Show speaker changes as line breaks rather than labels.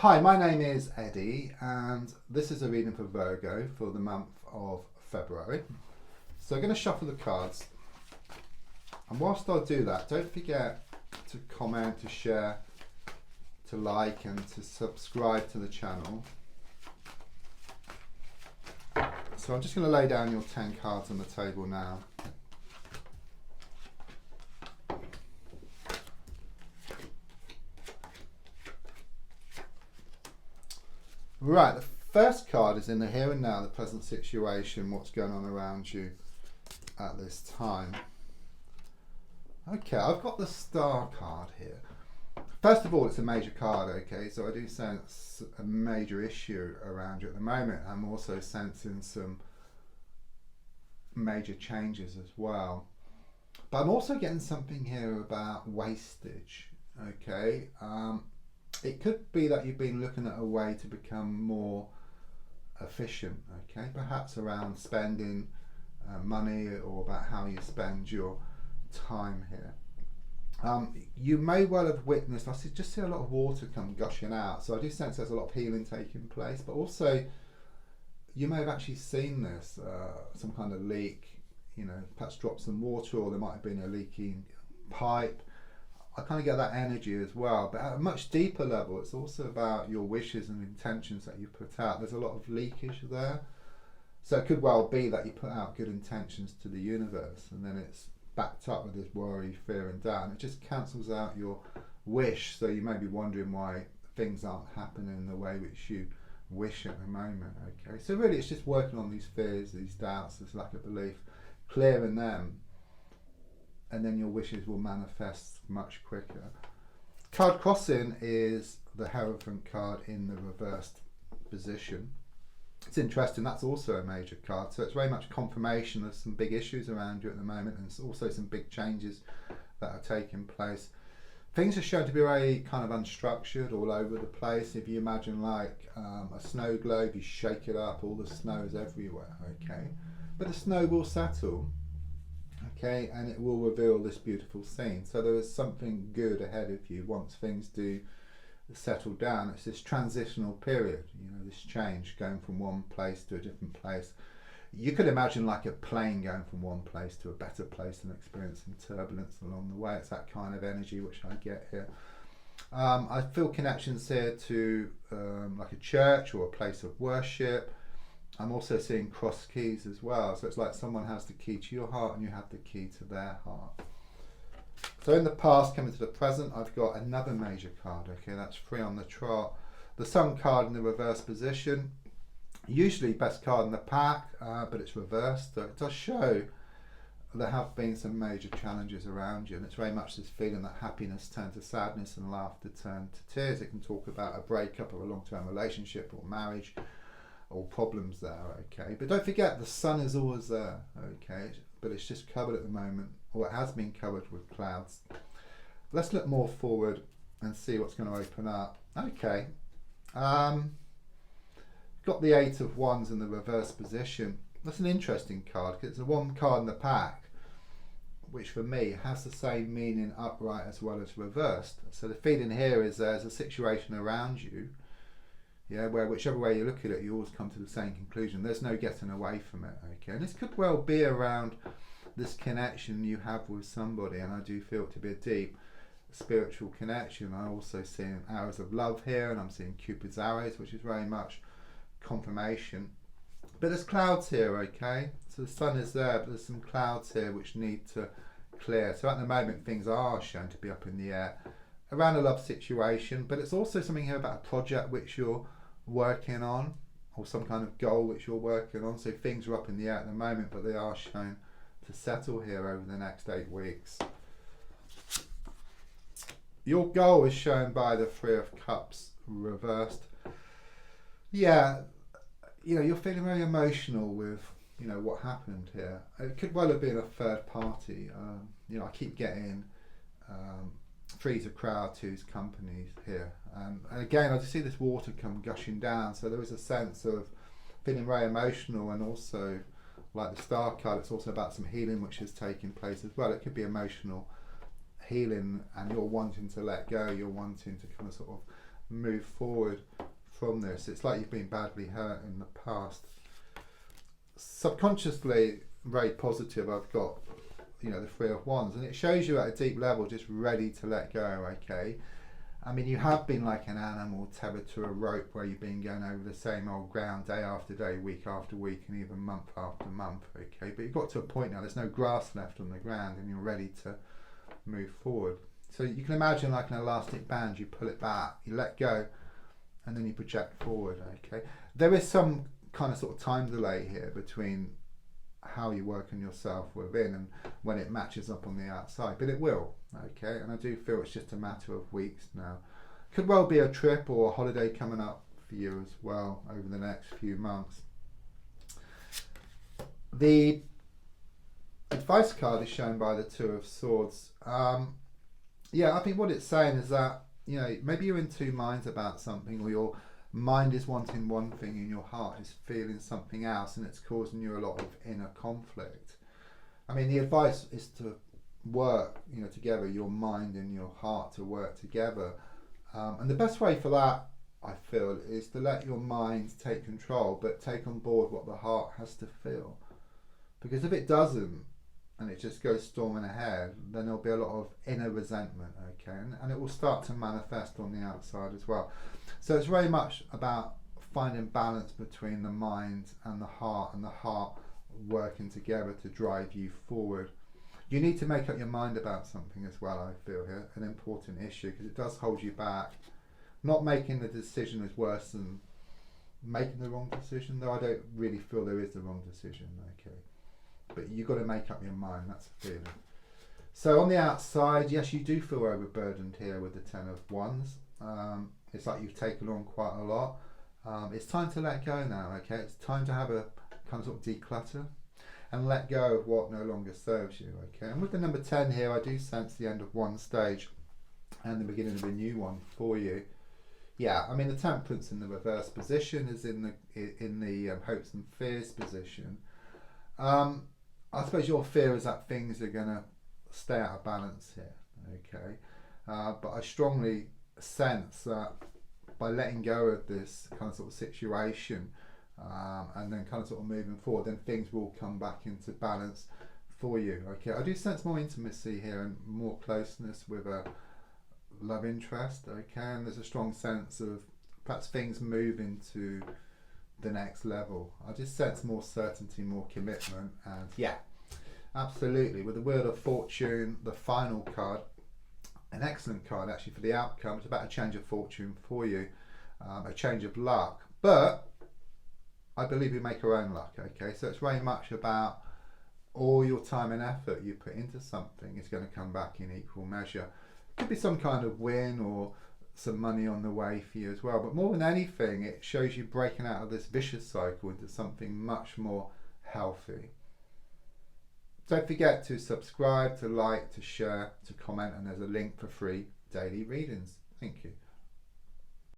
Hi, my name is Eddie, and this is a reading for Virgo for the month of February. So I'm going to shuffle the cards, and whilst I do that, don't forget to comment, to share, to like, and to subscribe to the channel. So I'm just going to lay down your 10 cards on the table now. Right, the first card is in the here and now, the present situation, what's going on around you at this time. Okay, I've got the Star card here. First of all, it's a major card, okay, so I do sense a major issue around you at the moment. I'm also sensing some major changes as well. But I'm also getting something here about wastage, okay. It could be that you've been looking at a way to become more efficient, okay, perhaps around spending money or about how you spend your time here. You may well have witnessed, just see a lot of water come gushing out, so I do sense there's a lot of healing taking place, but also you may have actually seen this, some kind of leak, you know, perhaps drop some water, or there might have been a leaking pipe. I kind of get that energy as well, but at a much deeper level, it's also about your wishes and intentions that you put out. There's a lot of leakage there. So it could well be that you put out good intentions to the universe, and then it's backed up with this worry, fear and doubt. And it just cancels out your wish. So you may be wondering why things aren't happening in the way which you wish at the moment. Okay, so really it's just working on these fears, these doubts, this lack of belief, clearing them, and then your wishes will manifest much quicker. Card crossing is the Hierophant card in the reversed position. It's interesting, that's also a major card, so it's very much confirmation of some big issues around you at the moment, and it's also some big changes that are taking place. Things are shown to be very kind of unstructured, all over the place. If you imagine like a snow globe, you shake it up, all the snow is everywhere, okay? But the snow will settle, okay, and it will reveal this beautiful scene. So there is something good ahead of you once things do settle down. It's this transitional period, you know, this change, going from one place to a different place. You could imagine like a plane going from one place to a better place and experiencing turbulence along the way. It's that kind of energy which I get here. I feel connections here to like a church or a place of worship. I'm also seeing cross keys as well, so it's like someone has the key to your heart and you have the key to their heart. So in the past, coming to the present, I've got another major card, okay, that's 3 on the trot. The Sun card in the reverse position, usually best card in the pack, but it's reversed, so it does show there have been some major challenges around you, and it's very much this feeling that happiness turned to sadness and laughter turned to tears. It can talk about a breakup or a long-term relationship or marriage, or problems there, okay, but don't forget the sun is always there, okay, but it's just covered at the moment, or it has been covered with clouds. Let's look more forward and see what's going to open up. Okay, got the 8 of Wands in the reverse position. That's an interesting card because it's the one card in the pack which for me has the same meaning upright as well as reversed. So the feeling here is there's a situation around you, yeah, where whichever way you look at it, you always come to the same conclusion. There's no getting away from it, okay? And this could well be around this connection you have with somebody, and I do feel it to be a deep spiritual connection. I also see arrows of love here, and I'm seeing Cupid's arrows, which is very much confirmation. But there's clouds here, okay? So the sun is there, but there's some clouds here which need to clear. So at the moment, things are shown to be up in the air around a love situation, but it's also something here about a project which you're working on, or some kind of goal which you're working on. So things are up in the air at the moment, but they are shown to settle here over the next 8 weeks. Your goal is shown by the 3 of Cups reversed. Yeah, you know, you're feeling very emotional with, you know, what happened here. It could well have been a third party. You know, I keep getting 3's a crowd, 2's companies here, and again I just see this water come gushing down, so there is a sense of feeling very emotional, and also like the Star card, it's also about some healing which is taking place as well. It could be emotional healing and you're wanting to let go, you're wanting to kind of sort of move forward from this. It's like you've been badly hurt in the past. Subconsciously, very positive. I've got, you know, the Three of Wands, and it shows you at a deep level just ready to let go. Okay, I mean, you have been like an animal tethered to a rope where you've been going over the same old ground day after day, week after week, and even month after month. Okay, but you've got to a point now, there's no grass left on the ground and you're ready to move forward. So you can imagine like an elastic band, you pull it back, you let go, and then you project forward. Okay, there is some kind of sort of time delay here between how you work on yourself within and when it matches up on the outside, but it will. Okay, and I do feel it's just a matter of weeks now. Could well be a trip or a holiday coming up for you as well over the next few months. The advice card is shown by the Two of Swords. Yeah, I think what it's saying is that, you know, maybe you're in two minds about something, or your mind is wanting one thing and your heart is feeling something else, and it's causing you a lot of inner conflict. I mean, the advice is to work, you know, together, your mind and your heart to work together. And the best way for that, I feel, is to let your mind take control, but take on board what the heart has to feel. Because if it doesn't, and it just goes storming ahead, then there'll be a lot of inner resentment, okay? And it will start to manifest on the outside as well. So it's very much about finding balance between the mind and the heart working together to drive you forward. You need to make up your mind about something as well, I feel here, an important issue, because it does hold you back. Not making the decision is worse than making the wrong decision, though I don't really feel there is the wrong decision, okay? But you've got to make up your mind, that's a feeling. So on the outside, yes, you do feel overburdened here with the Ten of Wands. It's like you've taken on quite a lot. It's time to let go now, okay? It's time to have a kind of sort of declutter and let go of what no longer serves you, okay? And with the number 10 here, I do sense the end of one stage and the beginning of a new one for you. Yeah, I mean, the Temperance in the reverse position is in the hopes and fears position. I suppose your fear is that things are going to stay out of balance here, okay? But I strongly sense that by letting go of this kind of sort of situation and then kind of sort of moving forward, then things will come back into balance for you, okay? I do sense more intimacy here and more closeness with a love interest, okay? And there's a strong sense of perhaps things moving to the next level. I just sense more certainty, more commitment, and yeah, absolutely. With the Wheel of Fortune, the final card, an excellent card actually for the outcome. It's about a change of fortune for you, a change of luck. But I believe we make our own luck, okay? So it's very much about all your time and effort you put into something is going to come back in equal measure. Could be some kind of win or some money on the way for you as well, but more than anything, it shows you breaking out of this vicious cycle into something much more healthy. Don't forget to subscribe, to like, to share, to comment, and there's a link for free daily readings. Thank you.